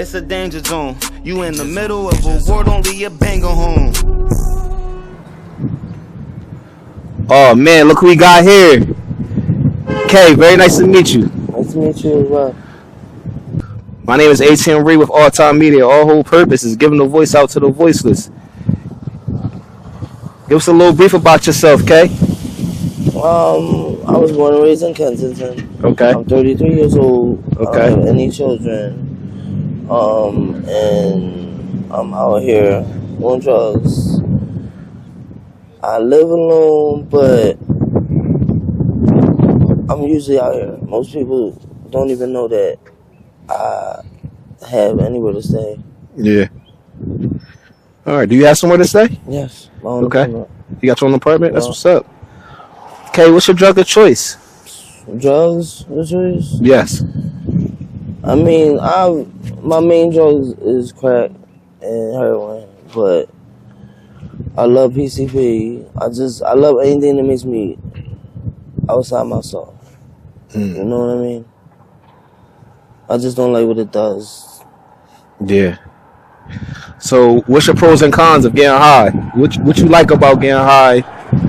It's a danger zone. You in the middle of a war, don't leave your banger home. Oh man, look who we got here. Kay, very nice to meet you. Nice to meet you as well. My name is A.T.M. Reed with All Time Media. Our whole purpose is giving the voice out to the voiceless. Give us a little brief about yourself, Kay. I was born and raised in Kensington. Okay. I'm 33 years old. Okay. I don't have any children. And I'm out here on drugs. I live alone, but I'm usually out here. Most people don't even know that I have anywhere to stay. Yeah. All right. Do you have somewhere to stay? Yes. My own Okay. apartment. You got your own apartment? That's Yeah. what's up. Kay, what's your drug of choice? Drugs? Which is? Yes. I mean, my main drugs is crack and heroin, but I love PCP. I love anything that makes me outside myself. You know what I mean? I just don't like what it does. Yeah. So, what's your pros and cons of getting high? What you like about getting high,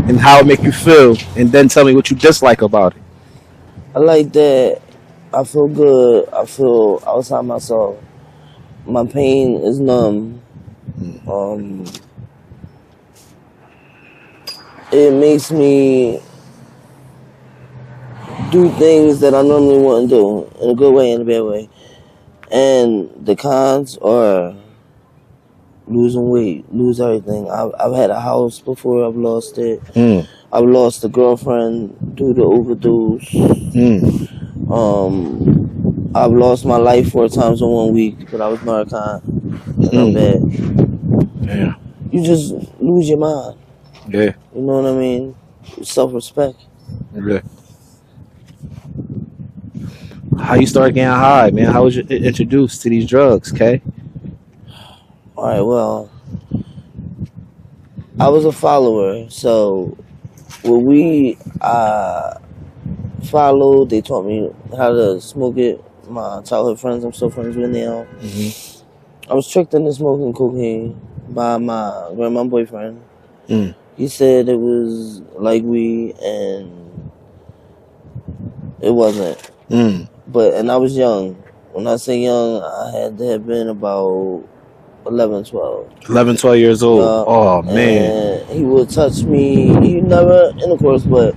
and how it make you feel, and then tell me what you dislike about it. I like that I feel good. I feel outside myself. My pain is numb. It makes me do things that I normally wouldn't do, in a good way and a bad way. And the cons are losing weight, lose everything. I've had a house before, I've lost it. I've lost a girlfriend due to overdose. I've lost my life 4 times in 1 week, but I was Narcan. And I'm bad. Yeah. You just lose your mind. Yeah. You know what I mean? Self-respect. Yeah. How you start getting high, man? How was you introduced to these drugs, Kay? All right, well, I was a follower, so when we followed, they taught me how to smoke it. My childhood friends, I'm still friends with now. I was tricked into smoking cocaine by my grandma boyfriend. He said it was like weed, and it wasn't. And I was young. When I say young, I had to have been about 11, 12. 11, 12 years old. Oh, man. And he would touch me. He never intercourse, but,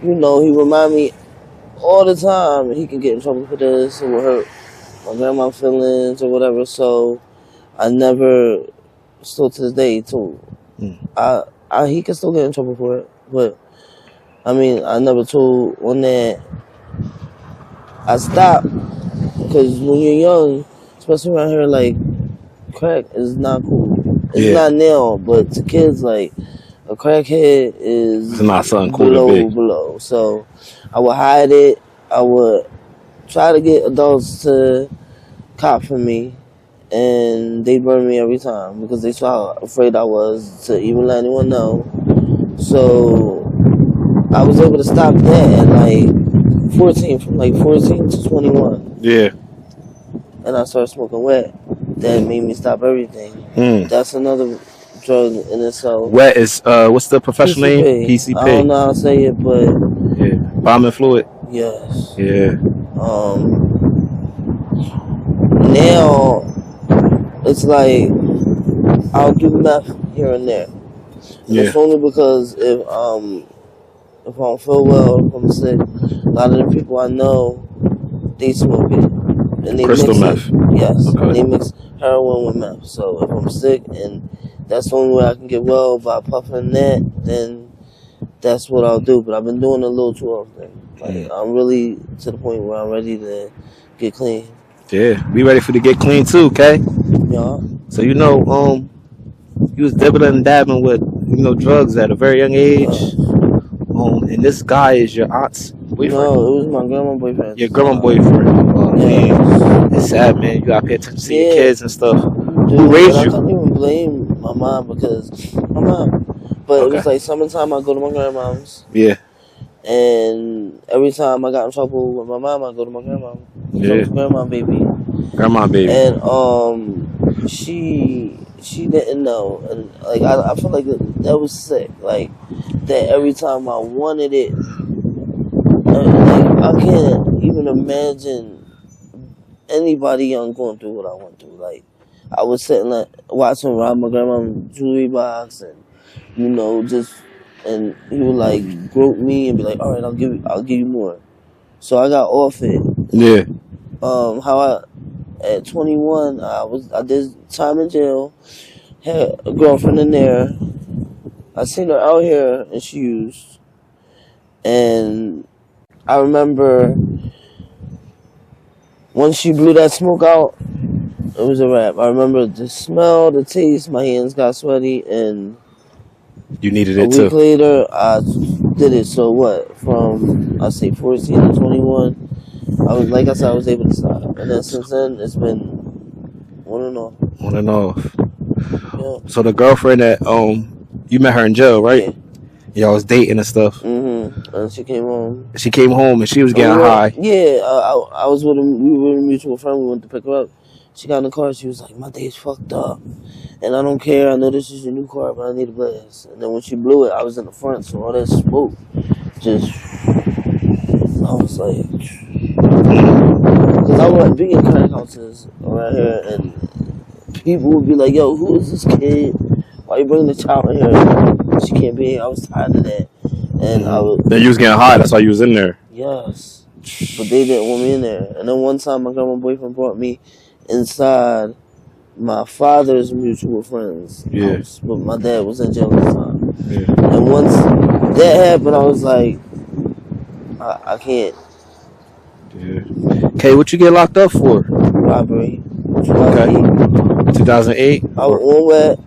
you know, he remind me all the time he can get in trouble for this. It would hurt my grandma's feelings or whatever. So I never, still to this day, told. He can still get in trouble for it. But, I mean, I never told on that. I stopped because when you're young, especially around here, like, crack is not cool. It's not now, but to kids, like, a crackhead is it's not something cool to be. Below. So I would hide it. I would try to get adults to cop for me, and they burned me every time because they saw how afraid I was to even let anyone know. So I was able to stop that at like 14, from like 14 to 21. Yeah. And I started smoking wet. That made me stop everything. That's another drug in itself. Wet is, what's the professional name? PCP. I don't know how to say it, but... Yeah. Bombing fluid. Yes. Yeah. Now, it's like, I'll do meth here and there. Yeah. It's only because if I don't feel well, if I'm sick, a lot of the people I know, they smoke it. And they crystal mix meth. Yes. Okay. They mix heroin with meth. So if I'm sick and that's the only way I can get well by puffing that, then that's what I'll do. But I've been doing it a little too often. Like, I'm really to the point where I'm ready to get clean. Yeah, we ready for to get clean too, okay? Yeah. So you know, you was dibbling and dabbing with, you know, drugs at a very young age. And this guy is your aunt's boyfriend? No, it was my grandma boyfriend. Your grandma boyfriend. Oh, man. It's sad, man. You gotta pay attention to your kids and stuff. Dude, Who raised I you? can't even blame my mom because my mom. But it was like summertime, I go to my grandma's. Yeah. And every time I got in trouble with my mom, I go to my grandma. Yeah. Grandma, baby. Grandma baby. And she didn't know, and like I feel like that was sick. Like that every time I wanted it, like I can't even imagine anybody young going through what I went through. Like I was sitting like watching Rob my grandma's jewelry box, and just and he would like grope me and be like, "All right, I'll give you more." So I got off it. Yeah. At 21, I did time in jail. Had a girlfriend in there. I seen her out here and she used. And I remember once she blew that smoke out, it was a wrap. I remember the smell, the taste, my hands got sweaty, and You needed a it week too. later I did it. So what? From I say 14 to 21, I was able to stop. And then since then it's been on and off. On and off. Yeah. So the girlfriend that you met her in jail, right? Yeah. Y'all was dating and stuff. And she came home. She came home and she was getting high. Yeah, I was with we were a mutual friend. We went to pick her up. She got in the car. She was like, "My day's fucked up, and I don't care. I know this is your new car, but I need a blast." And then when she blew it, I was in the front, so all that smoke just. I was like, because I would be in crack houses around here, and people would be like, "Yo, who is this kid? Why you bringing the child in here? She can't be here." I was tired of that, and I was. Then you was getting high. That's why you was in there. Yes, but they didn't want me in there. And then one time, my grandma boyfriend brought me inside my father's mutual friend's house, but my dad was in jail at the time. Yeah. And once that happened, I was like, I can't. Yeah. Okay, what you get locked up for? Robbery. Okay. 2008. I was on wet.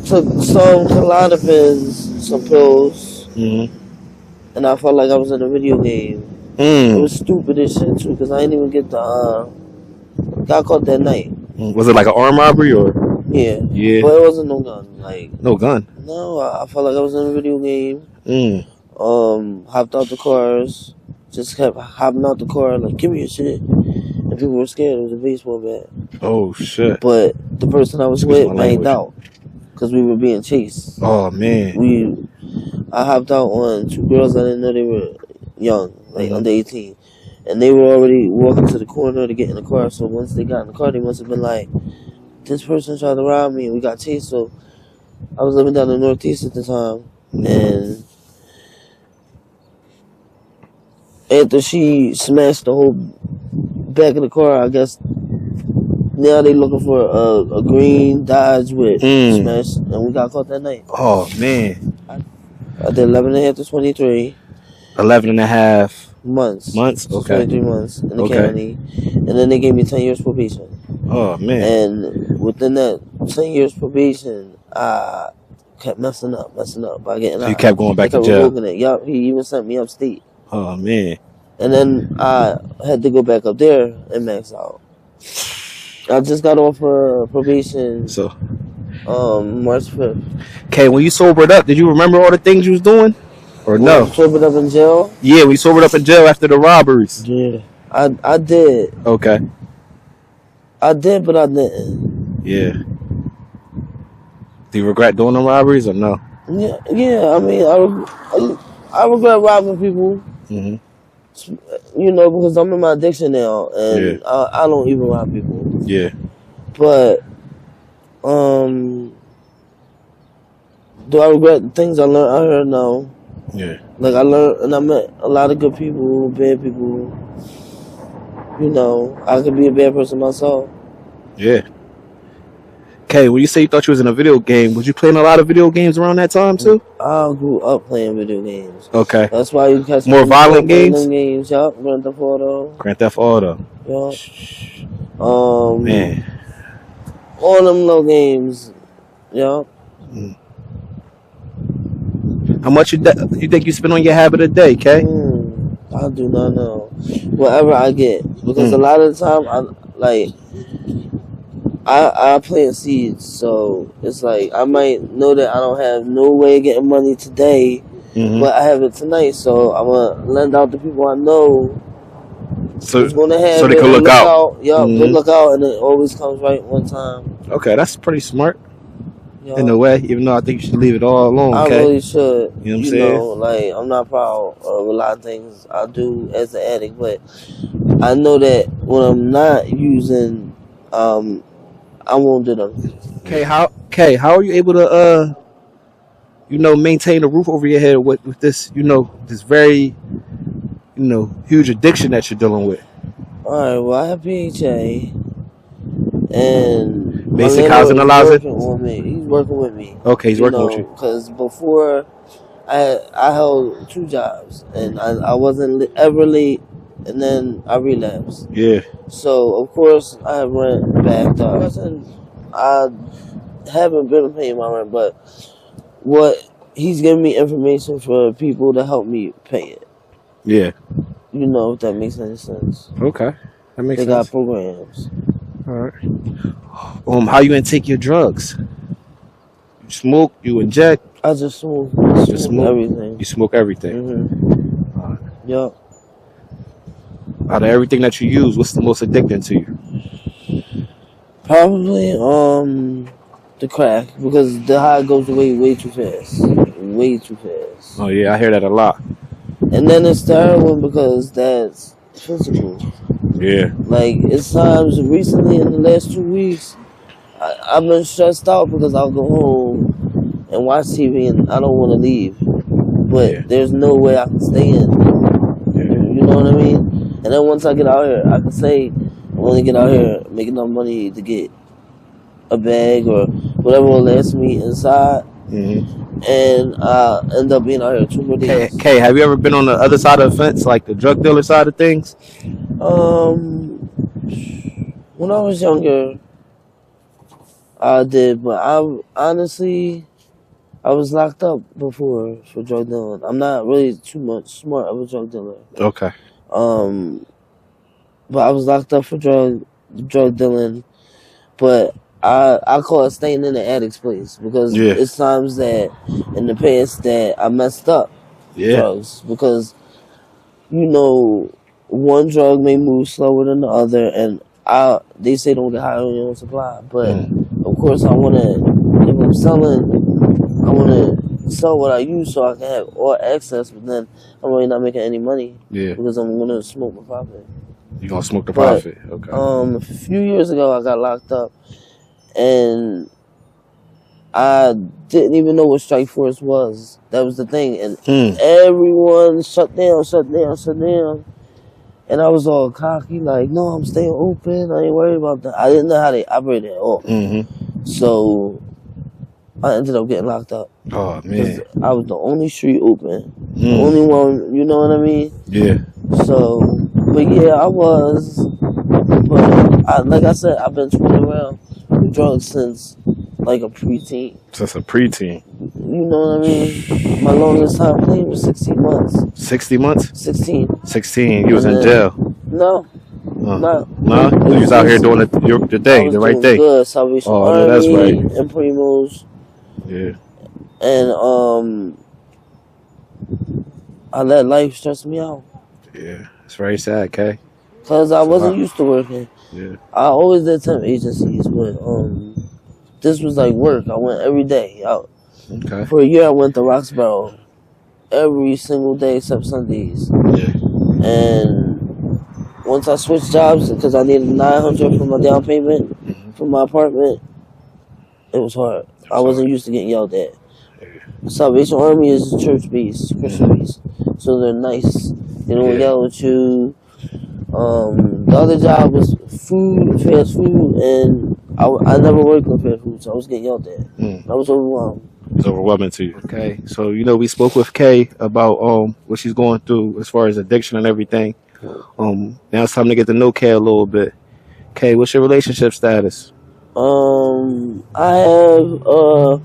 Took some Klonopins, some pills, and I felt like I was in a video game. It was stupid as shit too, because I didn't even get got caught that night. Was it like an armed robbery or? Yeah. Yeah. But it wasn't no gun. Like no gun. No, I felt like I was in a video game. Hopped out the cars, just kept hopping out the car like, "Give me your shit," and people were scared. It was a baseball bat. Oh shit! But the person I was with banged out because we were being chased. Oh man! I hopped out on two girls. I didn't know they were young, like under 18, and they were already walking to the corner to get in the car. So once they got in the car, they must have been like, "This person tried to rob me," and we got chased. So I was living down in the Northeast at the time, and after she smashed the whole back of the car, I guess now they looking for a green Dodge with smash, and we got caught that night. Oh man! I did 11 and a half to 23. 11 and a half months. Okay. 23 months in the county, and then they gave me 10 years probation. Oh man! And within that 10 years probation, I kept messing up by getting out. You kept going back to jail. Yup, he even sent me upstate. Oh man! And then I had to go back up there and max out. I just got off probation. So, March 5th. Okay, when you sobered up, did you remember all the things you was doing, or no? Sobered up in jail? Yeah, we sobered up in jail after the robberies. Yeah, I did. Okay. I did, but I didn't. Yeah. Do you regret doing the robberies or no? Yeah. I mean, I regret robbing people. Mm-hmm. Because I'm in my addiction now, and I don't even rob people. Yeah. But do I regret things I learned out here? No. Yeah. Like I learned, and I met a lot of good people, bad people. I could be a bad person myself. Yeah. Okay, when you say you thought you was in a video game, was you playing a lot of video games around that time too? I grew up playing video games. Okay. That's why you catch more violent games. Them games, yup. Grand Theft Auto. Grand Theft Auto. Yup. Man. All them little games. Yup. How much you think you spend on your habit a day, Kay? I do not know. Whatever I get, because a lot of the time I plant seeds, so it's like I might know that I don't have no way of getting money today, but I have it tonight, so I'm gonna lend out to people I know So It's gonna have so they it. can look out. Yup, good Hmm. look out, and it always comes right one time. Okay, that's pretty smart in Yup. a way. Even though I think you should leave it all alone. I Okay, really should. you know what I'm You saying? know, like I'm not proud of a lot of things I do as an addict, but I know that when I'm not using, I won't do them. How are you able to maintain a roof over your head with this, this very, huge addiction that you're dealing with? All right. Well, I have PHA, and my Basic housing landlord is allows it. working with me. He's working with me. Okay, he's You working with know, you. because before I held 2 jobs, and I wasn't ever late, and then I relapsed. Yeah, So of course I have rent backed up. And I haven't been paying my rent, but what he's giving me information for people to help me pay it. yeah. You know, if that makes any sense. Okay, that makes They got sense. programs. All right. How you intake your drugs? You smoke? You inject? I just smoke, Just smoke? everything. You smoke everything. Mhm. All right. Yup. Out of everything that you use, what's the most addicting to you? Probably the crack, because the high goes away way too fast. Way too fast. Oh yeah, I hear that a lot. And then it's the heroin, because that's physical. Yeah. Like, it's times recently in the last 2 weeks, I've been stressed out because I'll go home and watch TV and I don't want to leave. But Yeah. there's no way I can stay in. Yeah. You know what I mean? And then once I get out here, I can say I want to get out here, make enough money to get a bag or whatever will last me inside. Mm-hmm. And I end up being out here 2 more days. Kay, have you ever been on the other side of the fence, like the drug dealer side of things? When I was younger, I did, but I was locked up before for drug dealing. I'm not really too much smart of a drug dealer. Okay. But I was locked up for drug dealing. But I call it staying in the addict's place, because Yeah. it's times that in the past that I messed up Yeah. drugs, because one drug may move slower than the other, and they say don't get high on your own supply. But Mm. of course, if I'm selling, I want to sell what I use so I can have all access. But then I'm really not making any money, Yeah. because I'm gonna smoke my profit. You gonna smoke the But profit? Okay. a few years ago, I got locked up, and I didn't even know what Strike Force was. That was the thing, and Hmm. everyone shut down. And I was all cocky, like, no, I'm staying open. I ain't worried about that. I didn't know how they operated at all. Mm-hmm. So I ended up getting locked up, Oh because man. I was the only street open. The Mm. only one, you know what I mean? Yeah. So, but yeah, I was. But like I said, I've been touring around with drugs since like a preteen. Since a preteen. You know what I mean? My longest time clean was 16 months. 60 months? 16. 16. You was And in then- jail. No, Uh, no. no? You was out here doing the I thing, was the right doing thing. good. Salvation Oh, Army no, that's right. and Primos. Yeah. And I let life stress me out. Yeah. It's very sad, Kay. Because I So wasn't how- used to working. Yeah. I always did temp agencies, but this was like work. I went every day out. Okay. For a year, I went to Roxborough every single day except Sundays. Yeah. And once I switched jobs, because I needed $900 for my down payment for my apartment, it was hard. I wasn't used to getting yelled at. Salvation Army is church based, Christian based, so they're nice. They don't Yeah. yell at you. The other job was fast food, and I never worked on fast food, so I was getting yelled at. Mm. I was overwhelmed. It's overwhelming to you. Okay. So, we spoke with Kay about what she's going through as far as addiction and everything. Now it's time to get to know Kay a little bit. Kay, what's your relationship status? I have a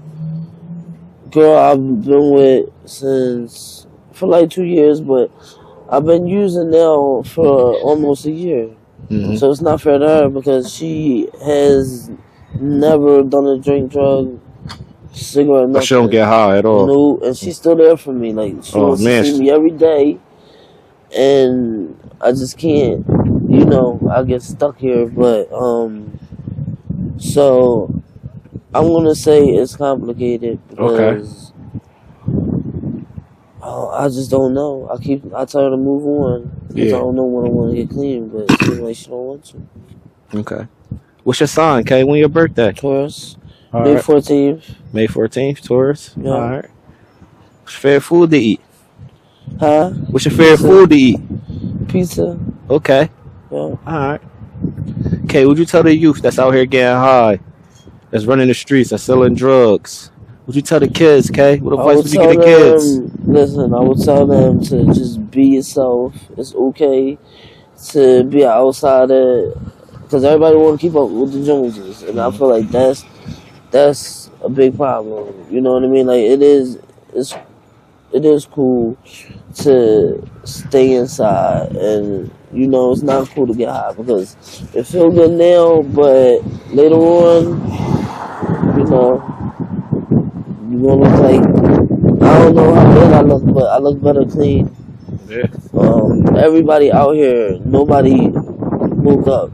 girl I've been with for like 2 years, but I've been using now for almost a year. Mm-hmm. So it's not fair to her, because she has never done a drug, cigarette, But she don't nothing. get high at all. No, and she's still there for me. Like, she Oh, wants man. to see me every day, and I just can't, you know, I get stuck here. But so I'm gonna say it's complicated Okay. because I just don't know. I tell her to move on because I Yeah. don't know when I want to get clean, but it seems like she don't want to. Okay. What's your sign, K? When your birthday? Taurus, All May right. 14th. May 14th, Taurus. Yeah. All right. What's your favorite food to eat? Huh? What's your favorite Pizza. food to eat? Pizza. Okay. Yeah. All right. K, would you tell the youth that's out here getting high, that's running the streets, that's selling drugs? Would you tell the kids, K? What I advice would would you tell give the kids? them, listen, I would tell them to just be yourself. It's okay to be an outsider because everybody want to keep up with the Joneses, and I feel like that's a big problem. You know what I mean? Like it is cool to stay inside, and you know it's not cool to get high because it feel good now, but later on, you know, you gonna look like I don't know how good I look, but I look better clean. Yeah. Everybody out here, nobody woke up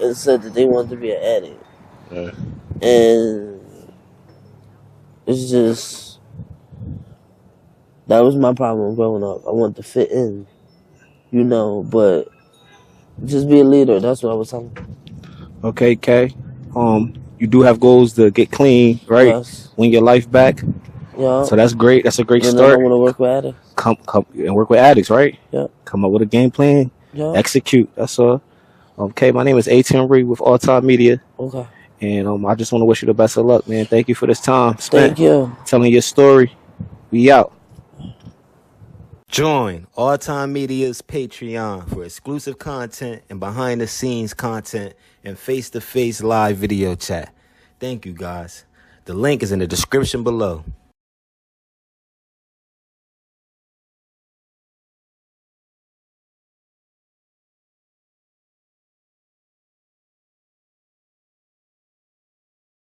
and said that they wanted to be an addict, Yeah. and it's just that was my problem growing up. I wanted to fit in, you know, but just be a leader. That's what I was telling. Okay, K. You do have goals to get clean, right? Yes, Win your life back. yeah. So that's great. That's a great And then I start. want to work with addicts. Come and work with addicts, right? Yeah, Come up with a game plan. yeah. Execute. That's all. Okay, my name is A10 Reed with All Time Media. Okay. And I just want to wish you the best of luck, man. Thank you for this time spent Thank you. telling your story. We out. Join All Time Media's Patreon for exclusive content and behind the scenes content and face-to-face live video chat. Thank you, guys. The link is in the description below.